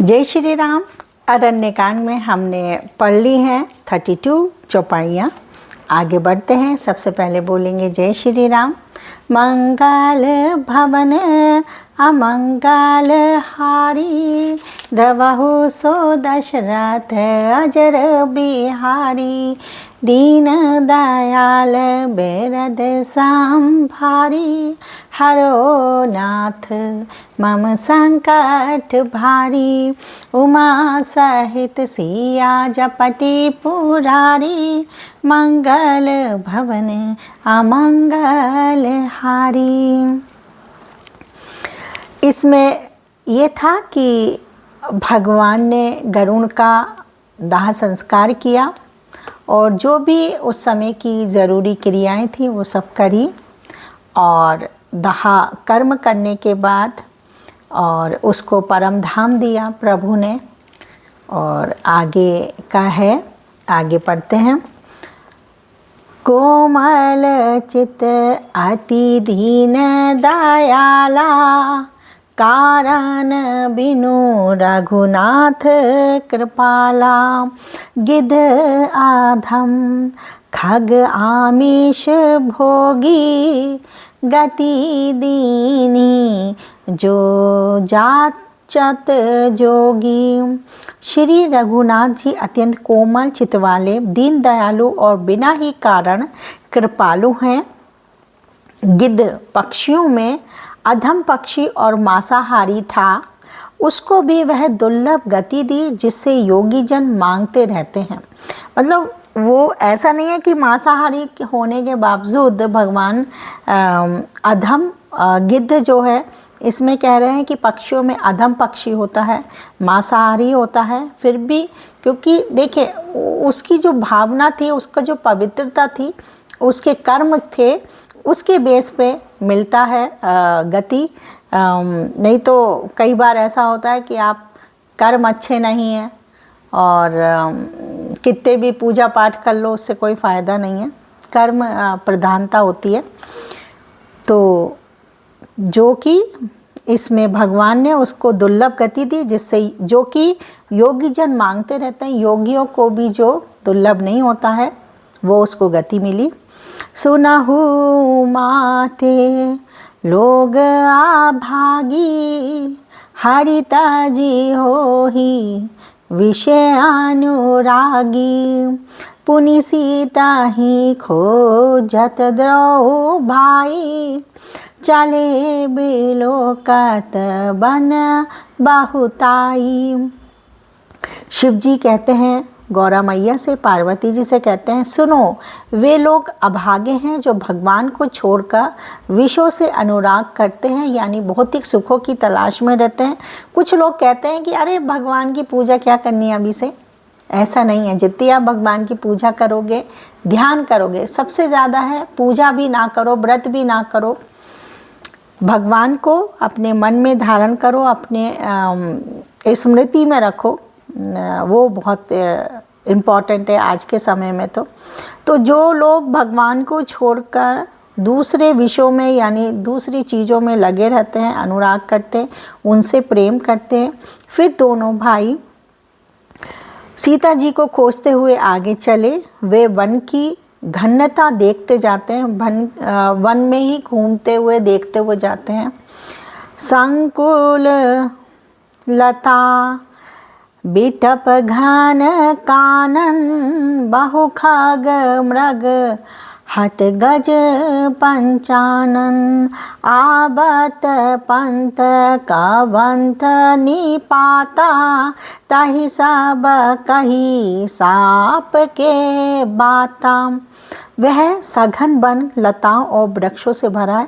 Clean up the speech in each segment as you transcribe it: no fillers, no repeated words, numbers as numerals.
जय श्री राम। अरण्यकांड में हमने पढ़ ली हैं 32 चौपाइयाँ। आगे बढ़ते हैं। सबसे पहले बोलेंगे जय श्री राम। मंगल भवन अमंगल हारी, द्रवहु सो दशरथ अजर बिहारी। दीन दयाल बेरद संभारी, हरो नाथ मम संकट भारी। उमा सहित सिया जपति पुरारी, मंगल भवन अमंगल हारी। इसमें ये था कि भगवान ने गरुड़ का दाह संस्कार किया और जो भी उस समय की ज़रूरी क्रियाएं थी वो सब करी, और दाह कर्म करने के बाद और उसको परम धाम दिया प्रभु ने। और आगे का है, आगे पढ़ते हैं। कोमल चित अति दीन दयाला, कारण बिनु रघुनाथ कृपाला। गिद्ध आधम खग आमिष भोगी, गति दीनी जो जाचत जोगी। श्री रघुनाथ जी अत्यंत कोमल चित्त वाले, दीन दयालु और बिना ही कारण कृपालु हैं। गिद्ध पक्षियों में अधम पक्षी और मांसाहारी था, उसको भी वह दुर्लभ गति दी जिससे योगी जन मांगते रहते हैं। मतलब वो ऐसा नहीं है कि मांसाहारी होने के बावजूद भगवान अधम गिद्ध जो है, इसमें कह रहे हैं कि पक्षियों में अधम पक्षी होता है, मांसाहारी होता है, फिर भी क्योंकि देखिए उसकी जो भावना थी, उसका जो पवित्रता थी, उसके कर्म थे, उसके बेस पे मिलता है गति। नहीं तो कई बार ऐसा होता है कि आप कर्म अच्छे नहीं हैं और कितने भी पूजा पाठ कर लो, उससे कोई फ़ायदा नहीं है, कर्म प्रधानता होती है। तो जो कि इसमें भगवान ने उसको दुर्लभ गति दी, जिससे जो कि योगी जन मांगते रहते हैं, योगियों को भी जो दुर्लभ नहीं होता है वो उसको गति मिली। सुनहु माते लोग आभागी, हरिता जी होहि विषय अनुरागी। पुनि सीता ही खोजत द्रौ भाई, चले बिलोकत बन बहुताई। शिव जी कहते हैं गौरा मैया से, पार्वती जी से कहते हैं, सुनो वे लोग अभागे हैं जो भगवान को छोड़कर विषयों से अनुराग करते हैं, यानी भौतिक सुखों की तलाश में रहते हैं। कुछ लोग कहते हैं कि अरे भगवान की पूजा क्या करनी है अभी से। ऐसा नहीं है। जितनी आप भगवान की पूजा करोगे, ध्यान करोगे, सबसे ज़्यादा है पूजा भी ना करो, व्रत भी ना करो, भगवान को अपने मन में धारण करो, अपने स्मृति में रखो, वो बहुत इम्पॉर्टेंट है आज के समय में। तो जो लोग भगवान को छोड़कर दूसरे विषयों में यानी दूसरी चीज़ों में लगे रहते हैं, अनुराग करते हैं, उनसे प्रेम करते हैं। फिर दोनों भाई सीता जी को खोजते हुए आगे चले। वे वन की घनता देखते जाते हैं, वन में ही घूमते हुए देखते हुए जाते हैं। संकुल लता बिटप घन कानन, बहु खग मृग हत गज पंचानन। आबत पंथ कवंत निपाता, ताहि सब कही साप के बाता। वह सघन वन लताओं और वृक्षों से भरा है।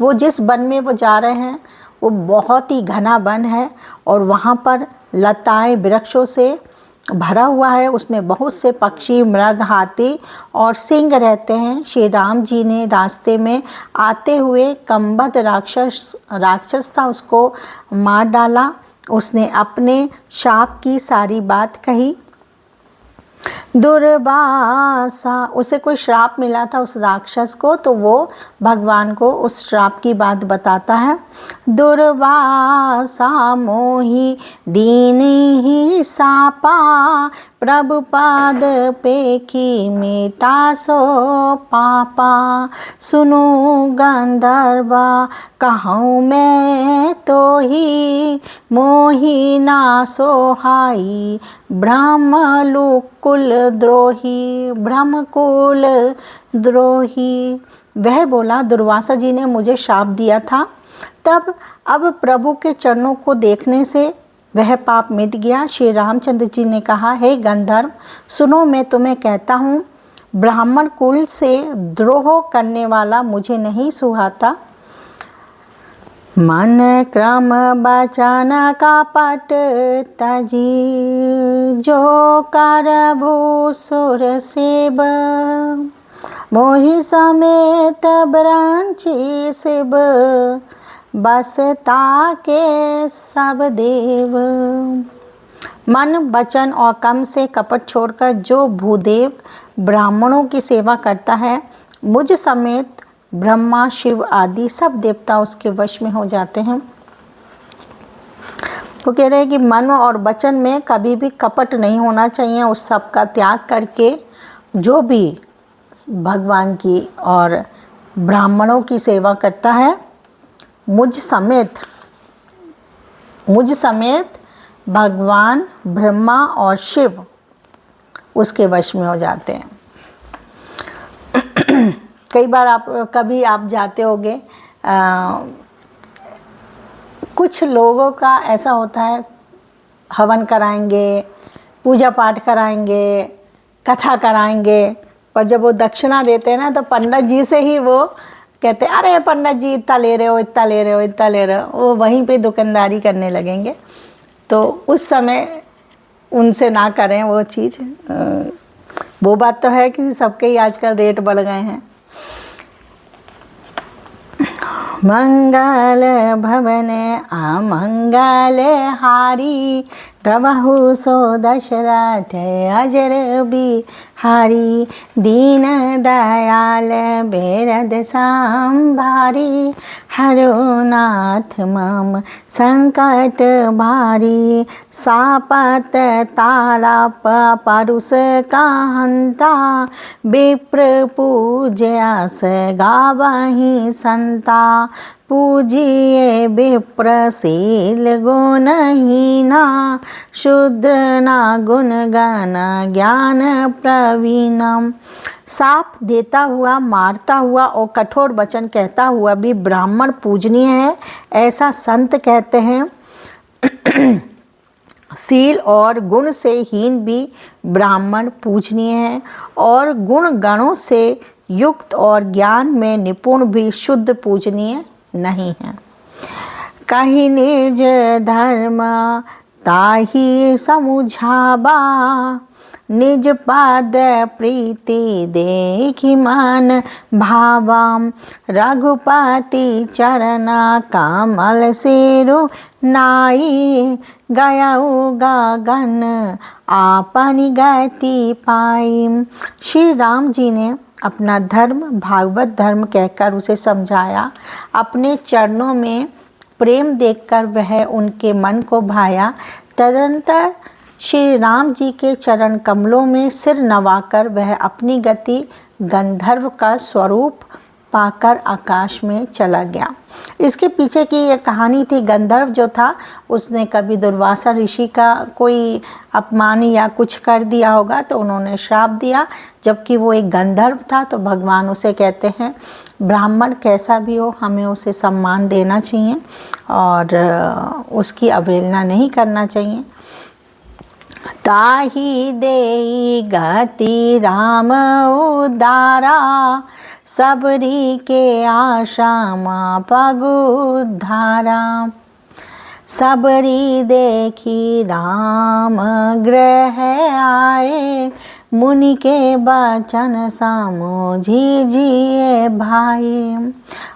वो जिस वन में वो जा रहे हैं वो बहुत ही घना वन है और वहाँ पर लताएं वृक्षों से भरा हुआ है। उसमें बहुत से पक्षी, मृग, हाथी और सिंह रहते हैं। श्री राम जी ने रास्ते में आते हुए कंबद राक्षस था, उसको मार डाला। उसने अपने शाप की सारी बात कही दुर्वासा, उसे कोई श्राप मिला था उस राक्षस को, तो वो भगवान को उस श्राप की बात बताता है। दुर्वासा मोहि दीनि सापा, प्रभुपाद पेखी मेटा सो पापा। सुनो गंधर्वा कहूँ मैं तो ही, मोहि ना सोहाई ब्रह्मलोक कुल द्रोही, ब्रह्मकुल द्रोही। वह बोला, दुर्वासा जी ने मुझे शाप दिया था, तब अब प्रभु के चरणों को देखने से वह पाप मिट गया। श्री रामचंद्र जी ने कहा, हे गंधर्व सुनो, मैं तुम्हें कहता हूँ, ब्राह्मण कुल से द्रोह करने वाला मुझे नहीं सुहाता। मन क्रम बचन कपट तजी, जो कर भूसुर सेब, मोहि समेत ब्रंची शिव, बसता के सब देव। मन वचन और कर्म से कपट छोड़कर जो भूदेव ब्राह्मणों की सेवा करता है, मुझ समेत ब्रह्मा शिव आदि सब देवता उसके वश में हो जाते हैं। वो कह रहे हैं कि मन और वचन में कभी भी कपट नहीं होना चाहिए। उस सब का त्याग करके जो भी भगवान की और ब्राह्मणों की सेवा करता है, मुझ समेत भगवान ब्रह्मा और शिव उसके वश में हो जाते हैं। कई बार कभी आप जाते होंगे, कुछ लोगों का ऐसा होता है, हवन कराएंगे, पूजा पाठ कराएंगे, कथा कराएंगे, पर जब वो दक्षिणा देते हैं ना, तो पंडित जी से ही वो कहते हैं, अरे पंडित जी इतना ले रहे हो, इतना ले रहे हो, इतना ले रहे हो। वो वहीं पे दुकानदारी करने लगेंगे। तो उस समय उनसे ना करें वो चीज़। वो बात तो है कि सबके ही आजकल रेट बढ़ गए हैं। मंगल भवन अमंगल हारी, प्रभु सो दशरथ अजर बिहारी, दीन दयाल बेरद संभारी, हरो नाथ मम संकट भारी, सापत ताड़प परुष कहंता, विप्र पूज्यास गावहि संता, पूजिए विप्रशील गुणहीना, शूद्र ना गुण गान ज्ञान प्रवीणम। साप देता हुआ, मारता हुआ और कठोर वचन कहता हुआ भी ब्राह्मण पूजनीय है, ऐसा संत कहते हैं। शील और गुण से हीन भी ब्राह्मण पूजनीय है, और गुण गणों से युक्त और ज्ञान में निपुण भी शुद्ध पूजनीय नहीं है। कहीं निज धर्म ताहि समुझाबा, निज पाद प्रीति देखि मन भावाम, रघुपति चरना कमल सिरु नाई, गयउ गगन आपनि गति पाई। श्री राम जी ने अपना धर्म भागवत धर्म कहकर उसे समझाया। अपने चरणों में प्रेम देखकर वह उनके मन को भाया। तदंतर श्री राम जी के चरण कमलों में सिर नवाकर वह अपनी गति गंधर्व का स्वरूप पाकर आकाश में चला गया। इसके पीछे की ये कहानी थी। गंधर्व जो था उसने कभी दुर्वासा ऋषि का कोई अपमान या कुछ कर दिया होगा, तो उन्होंने श्राप दिया। जबकि वो एक गंधर्व था, तो भगवान उसे कहते हैं ब्राह्मण कैसा भी हो, हमें उसे सम्मान देना चाहिए और उसकी अवहेलना नहीं करना चाहिए। ताहि देई गति राम उदारा, सबरी के आशा माँ पगुधारा। सबरी देखी राम ग्रह आए, मुनि के बचन समझी जिए भाई।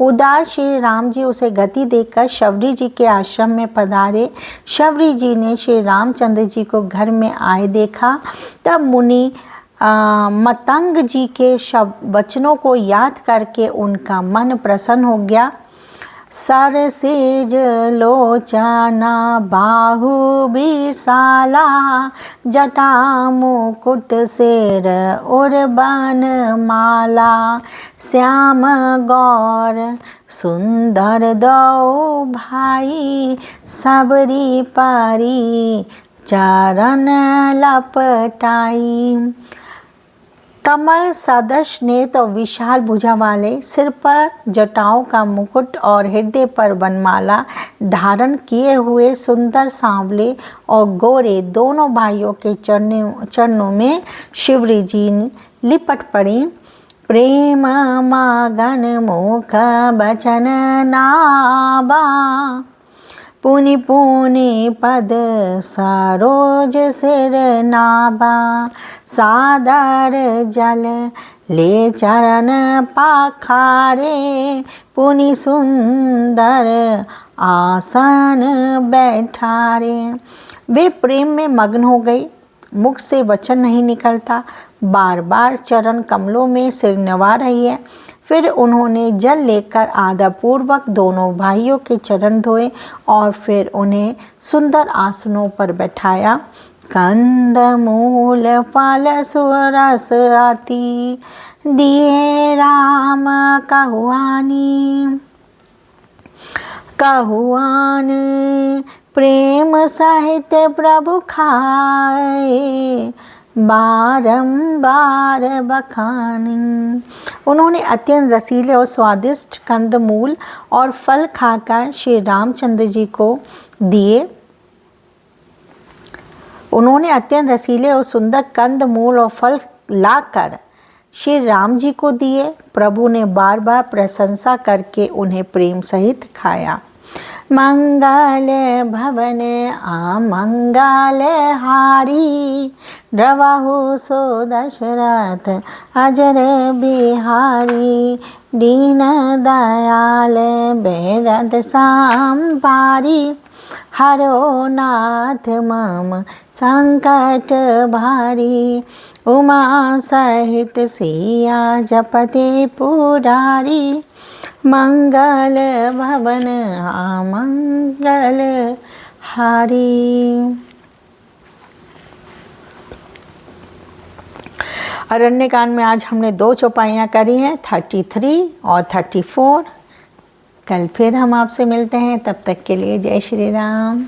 उदास श्री राम जी उसे गति देकर शबरी जी के आश्रम में पधारे। शबरी जी ने श्री रामचंद्र जी को घर में आए देखा। तब मुनि मतंग जी के वचनों को याद करके उनका मन प्रसन्न हो गया। सरसिज लोचना बाहु विशाला, जटा मुकुट सिर उर्बन माला, श्याम गौर सुंदर दो भाई, सबरी परी चरण लपटाई। कमल सदृश नेत्र और विशाल भुजा वाले, सिर पर जटाओं का मुकुट और हृदय पर वनमाला धारण किए हुए सुंदर सांवले और गोरे दोनों भाइयों के चरणों में शिवरी जी लिपट पड़ी। प्रेम मगन मुख बचन नाबा, पुनि पुनि पद सरोज सिर नाबा, सादर जल ले चरण पाखारे, पुनि सुंदर आसन बैठारे। वे प्रेम में मग्न हो गई, मुख से वचन नहीं निकलता, बार बार चरण कमलों में सिर नवा रही है। फिर उन्होंने जल लेकर आदरपूर्वक दोनों भाइयों के चरण धोए और फिर उन्हें सुंदर आसनों पर बैठाया। कंद मूल फल सुरस अति, दिए राम कहुआनी, कहुआन प्रेम सहित प्रभु खाए, बारंबार बखानी। उन्होंने अत्यंत रसीले और स्वादिष्ट कंदमूल और फल खाकर श्री रामचंद्र जी को दिए। उन्होंने अत्यंत रसीले और सुंदर कंदमूल और फल लाकर श्री राम जी को दिए। प्रभु ने बार बार प्रशंसा करके उन्हें प्रेम सहित खाया। मंगल भवन अमंगल हारी, द्रवहु सो दशरथ अजर बिहारी, दीन दयाल बेरद संभारी, हरो नाथ मम संकट भारी, उमा सहित सिया जपते पुरारी, मंगल भवन मंगल हारी। अरण्यकांड में आज हमने 2 चौपाइयाँ करी हैं, 33 और 34। कल फिर हम आपसे मिलते हैं, तब तक के लिए जय श्री राम।